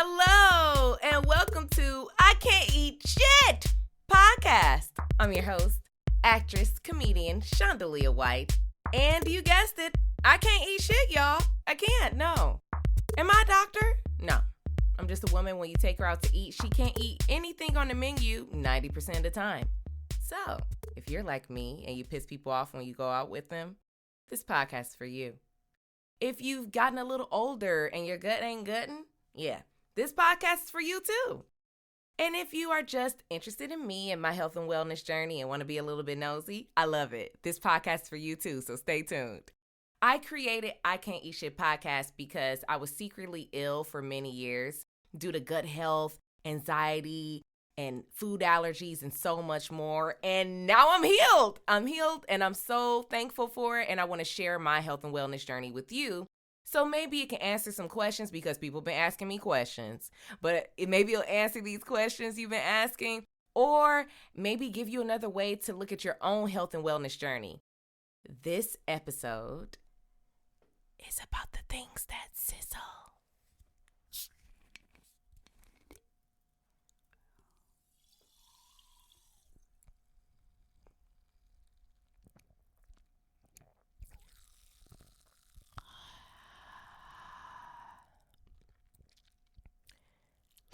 Hello, and welcome to I Can't Eat Shit podcast. I'm your host, actress, comedian, Shondalia White. And you guessed it, I can't eat shit, y'all. I can't, no. Am I a doctor? No. I'm just a woman. When you take her out to eat, she can't eat anything on the menu 90% of the time. So, if you're like me and you piss people off when you go out with them, this podcast is for you. If you've gotten a little older and your gut ain't gutting, yeah, this podcast is for you too. And if you are just interested in me and my health and wellness journey and want to be a little bit nosy, I love it. This podcast is for you too, so stay tuned. I created I Can't Eat Shit podcast because I was secretly ill for many years due to gut health, anxiety, and food allergies and so much more. And now I'm healed. I'm healed and I'm so thankful for it. And I want to share my health and wellness journey with you. So maybe it can answer some questions because people have been asking me questions. But maybe it'll answer these questions you've been asking, or maybe give you another way to look at your own health and wellness journey. This episode is about the things that sizzle.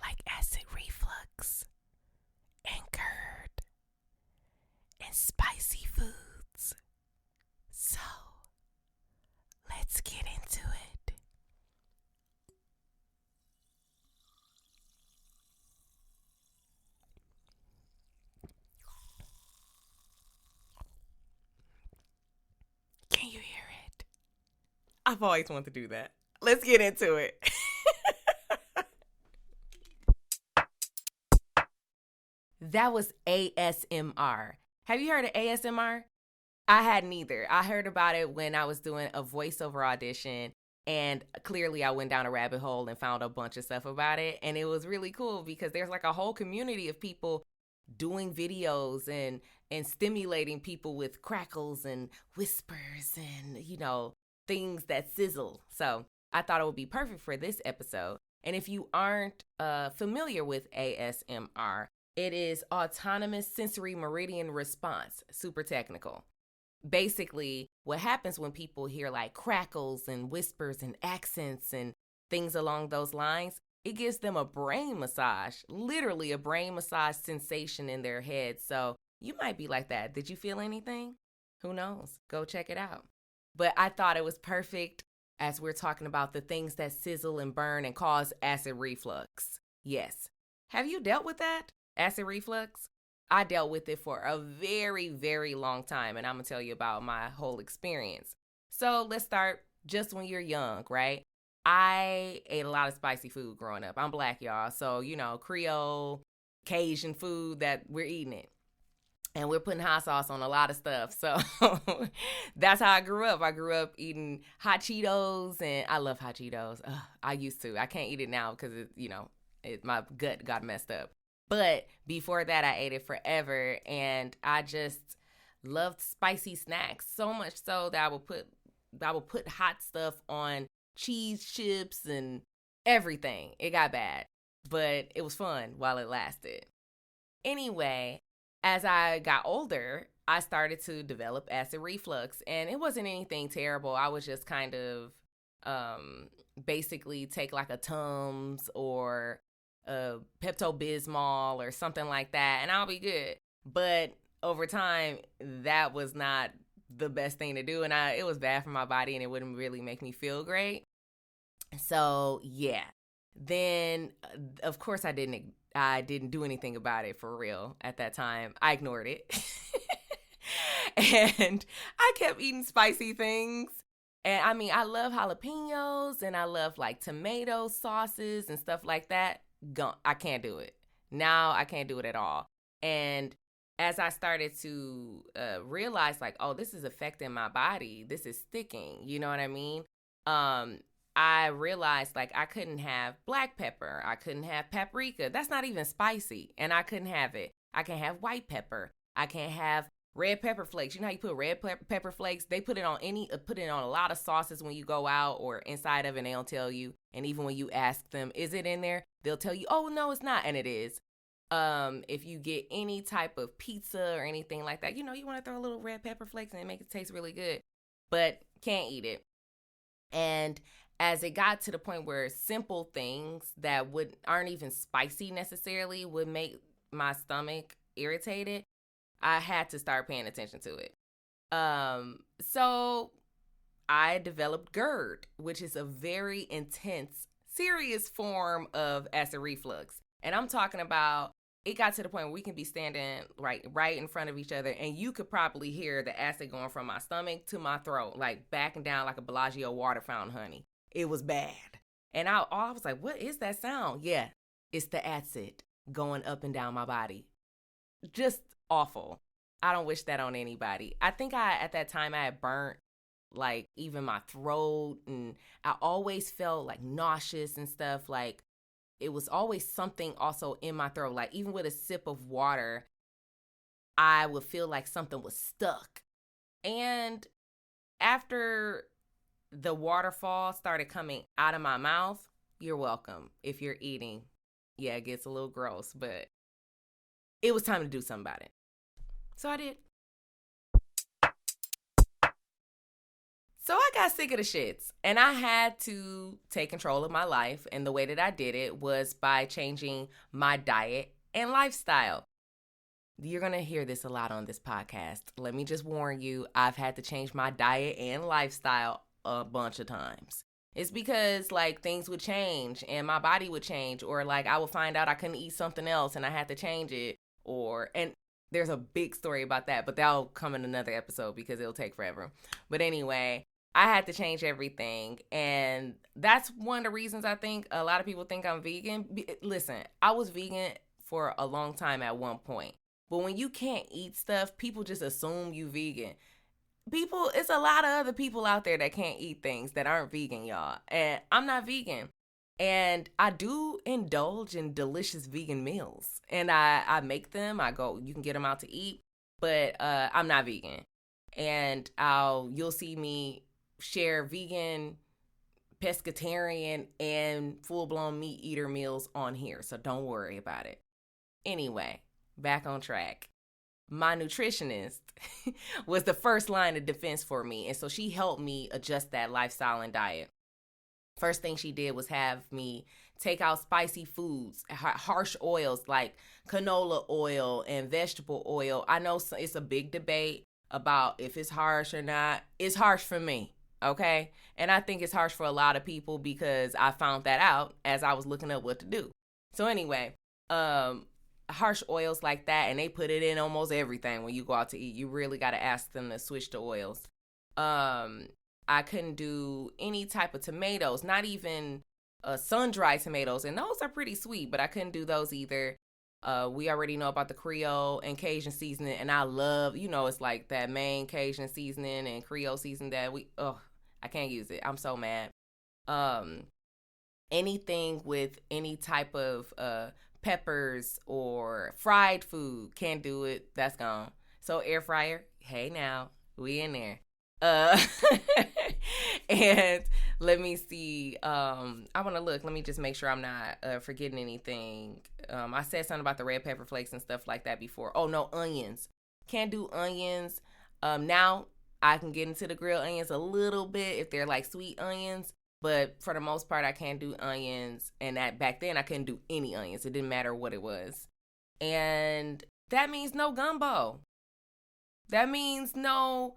Like acid reflux and GERD and spicy foods. So, let's get into it. Can you hear it? I've always wanted to do that. Let's get into it. That was ASMR. Have you heard of ASMR? I hadn't either. I heard about it when I was doing a voiceover audition, and clearly I went down a rabbit hole and found a bunch of stuff about it. And it was really cool because there's like a whole community of people doing videos and stimulating people with crackles and whispers and, things that sizzle. So I thought it would be perfect for this episode. And if you aren't familiar with ASMR, it is autonomous sensory meridian response, super technical. Basically, what happens when people hear like crackles and whispers and accents and things along those lines, it gives them a brain massage, literally a brain massage sensation in their head. So you might be like that. Did you feel anything? Who knows? Go check it out. But I thought it was perfect as we're talking about the things that sizzle and burn and cause acid reflux. Yes. Have you dealt with that? Acid reflux? I dealt with it for a very, very long time, and I'm going to tell you about my whole experience. So let's start just when you're young, right? I ate a lot of spicy food growing up. I'm Black, y'all, so, Creole, Cajun food that we're eating it. And we're putting hot sauce on a lot of stuff. So that's how I grew up. I grew up eating hot Cheetos, and I love hot Cheetos. I used to. I can't eat it now because, my gut got messed up. But before that, I ate it forever, and I just loved spicy snacks so much so that I would put hot stuff on cheese chips and everything. It got bad, but it was fun while it lasted. Anyway, as I got older, I started to develop acid reflux, and it wasn't anything terrible. I was just kind of basically take like a Tums or Pepto-Bismol or something like that, and I'll be good. But over time, that was not the best thing to do, and it was bad for my body, and it wouldn't really make me feel great. So yeah, then of course I didn't do anything about it for real at that time. I ignored it, and I kept eating spicy things. And I love jalapenos, and I love like tomato sauces and stuff like that. I can't do it. Now I can't do it at all. And as I started to realize like, oh, this is affecting my body. This is sticking. You know what I mean? I realized like I couldn't have black pepper. I couldn't have paprika. That's not even spicy. And I couldn't have it. I can't have white pepper. I can't have Red pepper flakes. You know how you put pepper flakes? They put it on a lot of sauces when you go out or inside of it, and they'll tell you. And even when you ask them, is it in there? They'll tell you, oh, no, it's not. And it is. If you get any type of pizza or anything like that, you want to throw a little red pepper flakes and make it taste really good, but can't eat it. And as it got to the point where simple things that aren't even spicy necessarily would make my stomach irritated, I had to start paying attention to it. So I developed GERD, which is a very intense, serious form of acid reflux. And I'm talking about, it got to the point where we can be standing right in front of each other, and you could probably hear the acid going from my stomach to my throat, like backing down like a Bellagio water fountain, honey. It was bad. And I was like, what is that sound? Yeah, it's the acid going up and down my body. Just awful. I don't wish that on anybody. I think at that time I had burnt like even my throat, and I always felt like nauseous and stuff. Like it was always something also in my throat. Like even with a sip of water, I would feel like something was stuck. And after the waterfall started coming out of my mouth, you're welcome if you're eating. Yeah, it gets a little gross, but it was time to do something about it. So I did. So I got sick of the shits, and I had to take control of my life. And the way that I did it was by changing my diet and lifestyle. You're going to hear this a lot on this podcast. Let me just warn you, I've had to change my diet and lifestyle a bunch of times. It's because like things would change and my body would change, or like I would find out I couldn't eat something else and I had to change it, and there's a big story about that, but that'll come in another episode because it'll take forever. But anyway, I had to change everything. And that's one of the reasons I think a lot of people think I'm vegan. Listen, I was vegan for a long time at one point. But when you can't eat stuff, people just assume you vegan. It's a lot of other people out there that can't eat things that aren't vegan, y'all. And I'm not vegan. And I do indulge in delicious vegan meals. And I make them. You can get them out to eat. But I'm not vegan. And you'll see me share vegan, pescatarian, and full-blown meat eater meals on here. So don't worry about it. Anyway, back on track. My nutritionist was the first line of defense for me. And so she helped me adjust that lifestyle and diet. First thing she did was have me take out spicy foods, harsh oils like canola oil and vegetable oil. I know it's a big debate about if it's harsh or not. It's harsh for me, okay? And I think it's harsh for a lot of people because I found that out as I was looking up what to do. So anyway, harsh oils like that, and they put it in almost everything when you go out to eat. You really got to ask them to switch to oils. I couldn't do any type of tomatoes, not even sun-dried tomatoes, and those are pretty sweet, but I couldn't do those either. We already know about the Creole and Cajun seasoning, and I love, it's like that main Cajun seasoning and Creole seasoning that I can't use it. I'm so mad. Anything with any type of peppers or fried food, can't do it. That's gone. So air fryer, hey now, we in there. And let me see. I want to look. Let me just make sure I'm not forgetting anything. I said something about the red pepper flakes and stuff like that before. Oh no, onions. Can't do onions. Now I can get into the grilled onions a little bit if they're like sweet onions, but for the most part I can't do onions. And that back then I couldn't do any onions. It didn't matter what it was. And that means no gumbo. That means no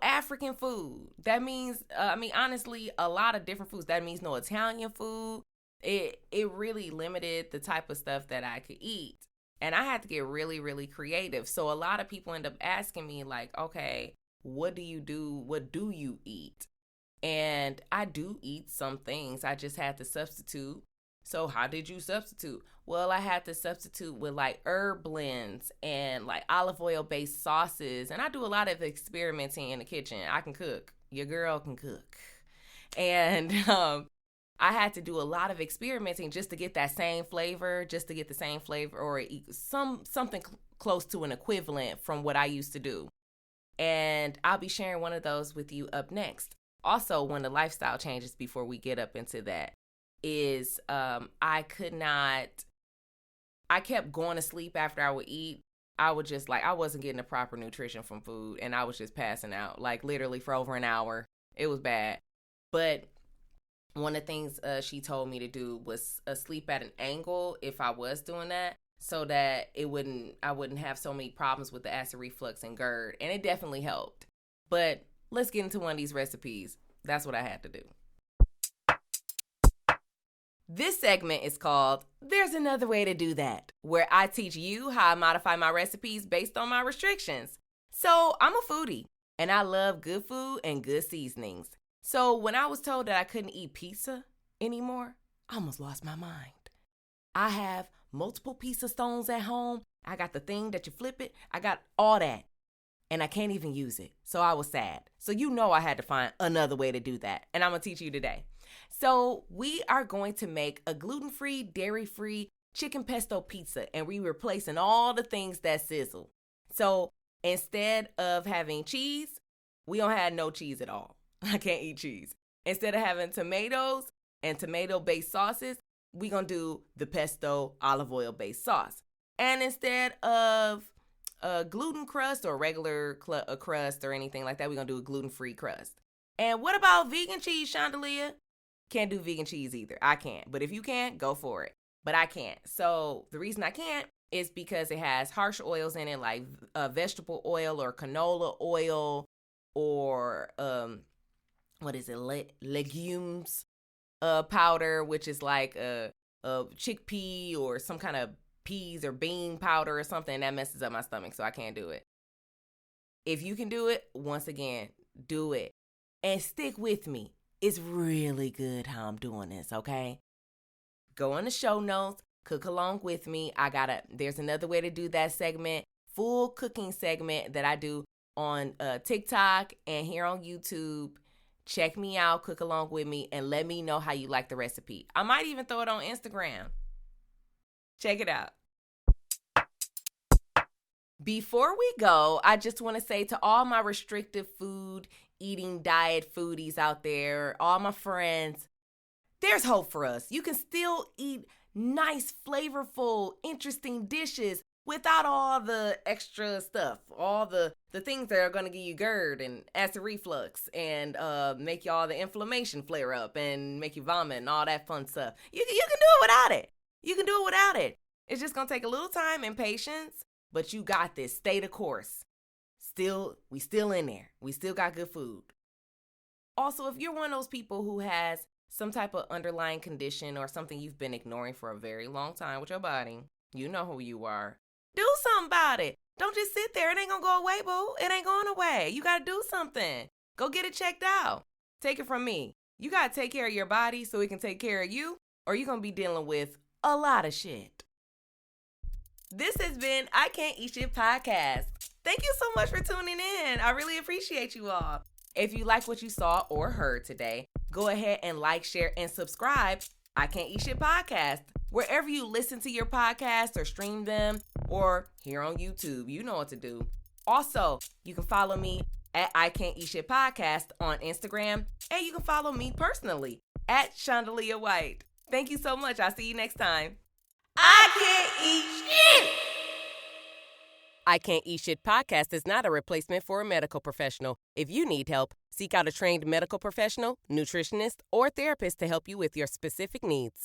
African food. That means, honestly, a lot of different foods. That means no Italian food. It really limited the type of stuff that I could eat. And I had to get really, really creative. So a lot of people end up asking me like, okay, what do you do? What do you eat? And I do eat some things. I just had to substitute. So how did you substitute? Well, I had to substitute with like herb blends and like olive oil based sauces. And I do a lot of experimenting in the kitchen. I can cook. Your girl can cook. And I had to do a lot of experimenting just to get that same flavor, or something close to an equivalent from what I used to do. And I'll be sharing one of those with you up next. Also, one of the lifestyle changes before we get up into that is I kept going to sleep after I would eat. I wasn't getting the proper nutrition from food, and I was just passing out, like literally for over an hour. It was bad. But one of the things she told me to do was sleep at an angle if I was doing that, so that I wouldn't have so many problems with the acid reflux and GERD. And it definitely helped. But let's get into one of these recipes. That's what I had to do. This segment is called There's Another Way to Do That, where I teach you how I modify my recipes based on my restrictions. So I'm a foodie, and I love good food and good seasonings. So when I was told that I couldn't eat pizza anymore, I almost lost my mind. I have multiple pizza stones at home. I got the thing that you flip it. I got all that. And I can't even use it. So I was sad. So I had to find another way to do that. And I'm going to teach you today. So we are going to make a gluten-free, dairy-free chicken pesto pizza. And we're replacing all the things that sizzle. So instead of having cheese, we don't have no cheese at all. I can't eat cheese. Instead of having tomatoes and tomato-based sauces, we're going to do the pesto olive oil-based sauce. And instead of a gluten crust or regular crust or anything like that, we're going to do a gluten-free crust. And what about vegan cheese, Chandelier? Can't do vegan cheese either. I can't. But if you can, go for it. But I can't. So the reason I can't is because it has harsh oils in it, like vegetable oil or canola oil or legumes powder, which is like a chickpea or some kind of peas or bean powder or something. That messes up my stomach, so I can't do it. If you can do it, once again, do it. And stick with me. It's really good how I'm doing this, okay? Go in the show notes, cook along with me. There's another way to do that segment, full cooking segment that I do on TikTok and here on YouTube. Check me out, cook along with me, and let me know how you like the recipe. I might even throw it on Instagram. Check it out. Before we go, I just want to say to all my restrictive food eating diet foodies out there, all my friends, there's hope for us. You can still eat nice, flavorful, interesting dishes without all the extra stuff, all the things that are going to give you GERD and acid reflux and make all the inflammation flare up and make you vomit and all that fun stuff. You can do it without it. You can do it without it. It's just going to take a little time and patience, but you got this. Stay the course. We still in there. We still got good food. Also, if you're one of those people who has some type of underlying condition or something you've been ignoring for a very long time with your body, you know who you are. Do something about it. Don't just sit there. It ain't going to go away, boo. It ain't going away. You got to do something. Go get it checked out. Take it from me. You got to take care of your body so it can take care of you, or you're going to be dealing with a lot of shit. This has been I Can't Eat Shit Podcast. Thank you so much for tuning in. I really appreciate you all. If you like what you saw or heard today, go ahead and like, share, and subscribe I Can't Eat Shit Podcast. Wherever you listen to your podcasts or stream them or here on YouTube, you know what to do. Also, you can follow me at I Can't Eat Shit Podcast on Instagram, and you can follow me personally at Chandelier White. Thank you so much. I'll see you next time. I Can't Eat Shit! I Can't Eat Shit Podcast is not a replacement for a medical professional. If you need help, seek out a trained medical professional, nutritionist, or therapist to help you with your specific needs.